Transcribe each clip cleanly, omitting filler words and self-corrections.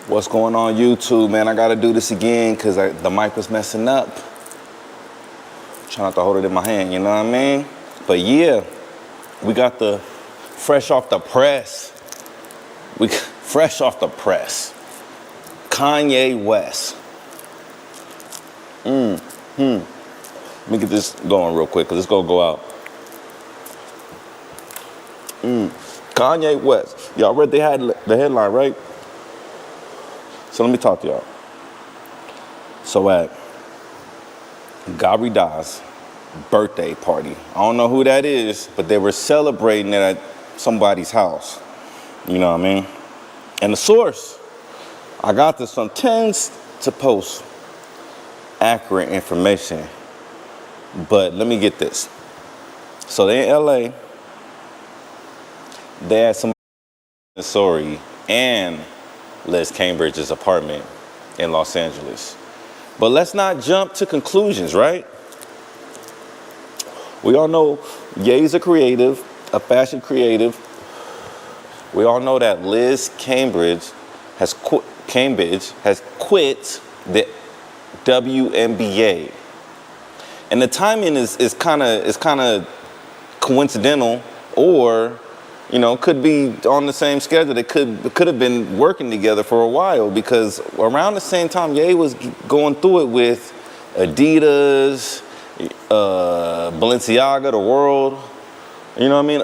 What's going on YouTube, man? I gotta do this again because the mic was messing up. Trying not to hold it in my hand, you know what I mean? But yeah, we got the fresh off the press. Fresh off the press. Kanye West. Let me get this going real quick because it's gonna go out. Kanye West. Y'all read the headline, right? So let me talk to y'all. So at Gabri Da's birthday party, I don't know who that is, but they were celebrating it at somebody's house. You know what I mean? And the source, I got this from tends to post accurate information, but let me get this. So they in LA, they had some Censori and Liz Cambage's apartment in Los Angeles. But let's not jump to conclusions, right? We all know Ye's a creative, a fashion creative. We all know that Liz Cambage has quit the WNBA. And the timing is kind of coincidental, or you know, could be on the same schedule. They could have been working together for a while, because around the same time Ye was going through it with Adidas, Balenciaga, the world. You know what I mean?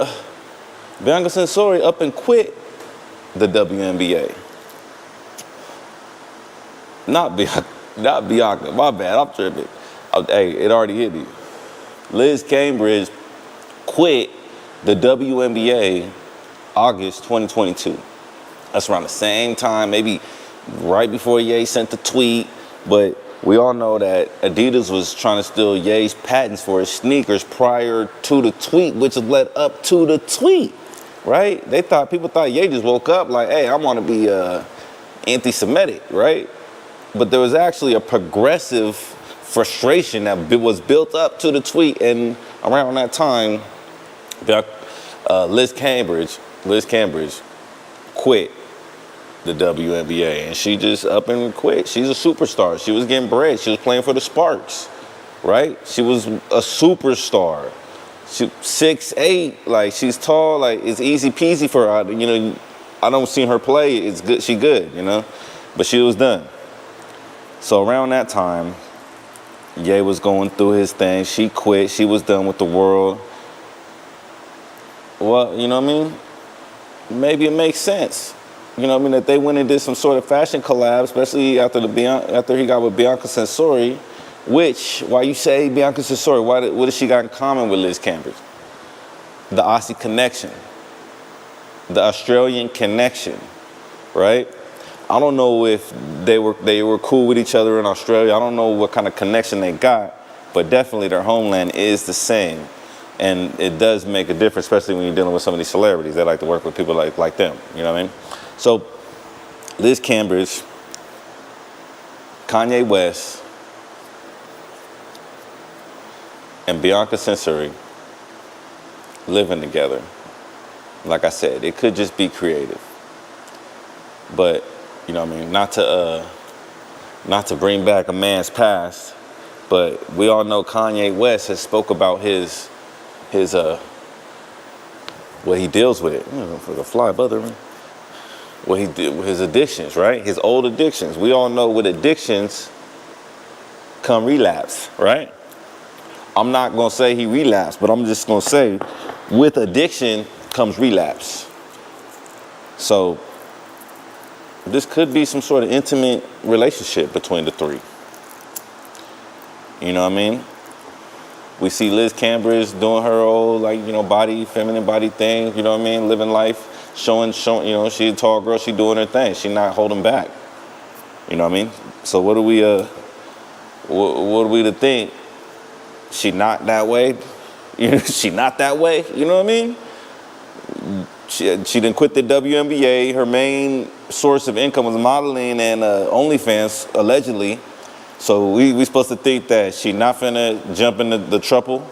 Bianca Censori up and quit the WNBA. Not Bianca. My bad. I'm tripping. Hey, it already hit me. Liz Cambage quit the WNBA August 2022. That's around the same time, maybe right before Ye sent the tweet. But we all know that Adidas was trying to steal Ye's patents for his sneakers prior to the tweet, which led up to the tweet, right? People thought Ye just woke up like, hey, I want to be anti-Semitic, right? But there was actually a progressive frustration that was built up to the tweet, and around that time, Liz Cambage quit the WNBA, and she just up and quit. She's a superstar. She was getting bread. She was playing for the Sparks, right? She was a superstar. She 6'8", like she's tall, like it's easy peasy for her. You know, I don't see her play. It's good. She good, you know, but she was done. So around that time, Ye was going through his thing. She quit. She was done with the world. Well, you know what I mean? Maybe it makes sense. You know what I mean? That they went and did some sort of fashion collab, especially after he got with Bianca Censori, which, why you say Bianca Censori, what does she got in common with Liz Cambage? The Aussie connection. The Australian connection, right? I don't know if they were cool with each other in Australia. I don't know what kind of connection they got, but definitely their homeland is the same. And it does make a difference, especially when you're dealing with some of these celebrities. They like to work with people like them, you know what I mean? So Liz Cambage, Kanye West, and Bianca Censori living together. Like I said, it could just be creative. But, you know what I mean, not to bring back a man's past, but we all know Kanye West has spoke about his what he deals with. For the fly butter, what he did with his addictions, right? His old addictions. We all know with addictions come relapse, right? I'm not gonna say he relapsed, but I'm just gonna say with addiction comes relapse. So this could be some sort of intimate relationship between the three. You know what I mean? We see Liz Cambage doing her old, like, you know, feminine body thing, you know what I mean? Living life, showing, you know, she a tall girl, she doing her thing. She not holding back. You know what I mean? So what are we to think? She not that way? You know, she not that way? You know what I mean? She didn't quit the WNBA. Her main source of income was modeling and OnlyFans, allegedly. So we supposed to think that she not finna jump into the Trouple,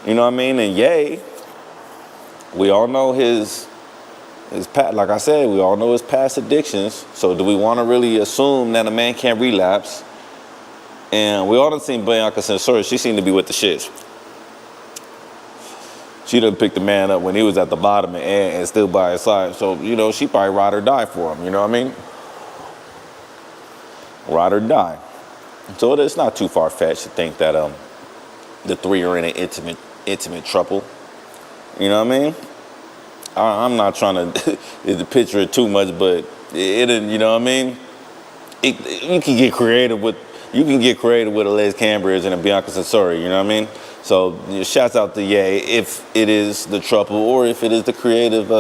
you know what I mean? And Ye, we all know his like I said, we all know it's past addictions. So do we want to really assume that a man can't relapse? And we all done seen Bianca Censori. She seemed to be with the shits. She done picked the man up when he was at the bottom and still by his side. So, you know, she probably ride or die for him, you know what I mean? Ride or die. So it's not too far-fetched to think that the three are in an intimate trouble. You know what I mean? I'm not trying to picture it too much, but it you know what I mean? You can get creative with a Les Cambage and a Bianca Censori, you know what I mean? So shouts out to Ye if it is the Trouble or if it is the creative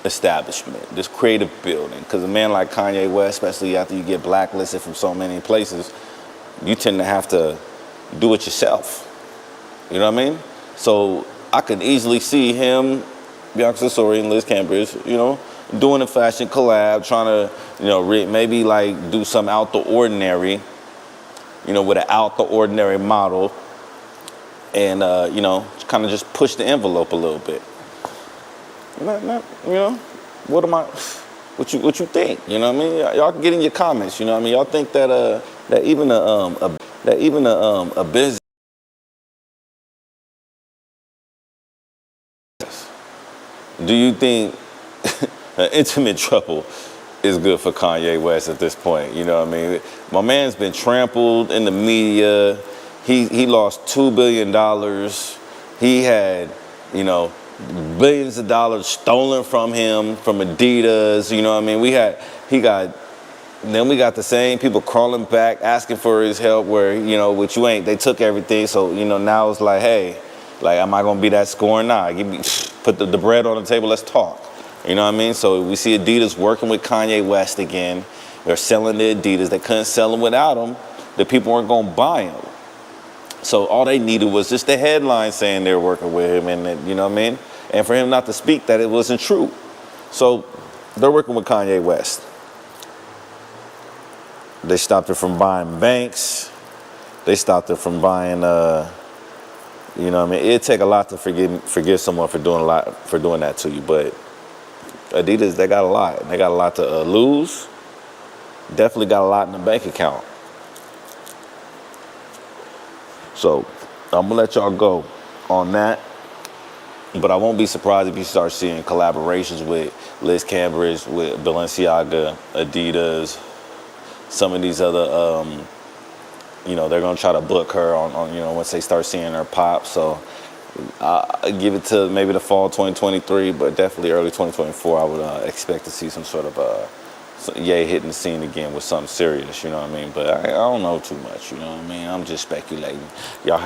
establishment, this creative building. Because a man like Kanye West, especially after you get blacklisted from so many places, you tend to have to do it yourself. You know what I mean? So I could easily see him, Bianca Censori and Liz Cambage, you know, doing a fashion collab, trying to, you know, maybe like do something out the ordinary, you know, with an out the ordinary model, and you know, kind of just push the envelope a little bit. You know, what you think? You know what I mean? Y'all can get in your comments. You know what I mean? Y'all think that even a business. Do you think an intimate trouble is good for Kanye West at this point? You know what I mean? My man's been trampled in the media. He lost $2 billion. He had, you know, billions of dollars stolen from him, from Adidas. You know what I mean? Then we got the same people crawling back, asking for his help where, you know, which you ain't, they took everything. So, you know, now it's like, hey, like, am I going to be that scoring? Nah, put the bread on the table, let's talk. You know what I mean? So we see Adidas working with Kanye West again. They're selling the Adidas. They couldn't sell them without him. The people weren't going to buy them. So all they needed was just the headline saying they're working with him, and you know what I mean? And for him not to speak that it wasn't true. So they're working with Kanye West. They stopped her from buying banks. They stopped her from buying, you know what I mean? It'd take a lot to forgive someone for doing that to you, but Adidas, they got a lot. They got a lot to lose. Definitely got a lot in the bank account. So I'm gonna let y'all go on that. But I won't be surprised if you start seeing collaborations with Liz Cambage, with Balenciaga, Adidas, some of these other, you know, they're gonna try to book her on, you know, once they start seeing her pop. So I'll give it to maybe the fall 2023, but definitely early 2024. I would expect to see some sort of Ye hitting the scene again with something serious. You know what I mean? But I don't know too much. You know what I mean? I'm just speculating. Y'all have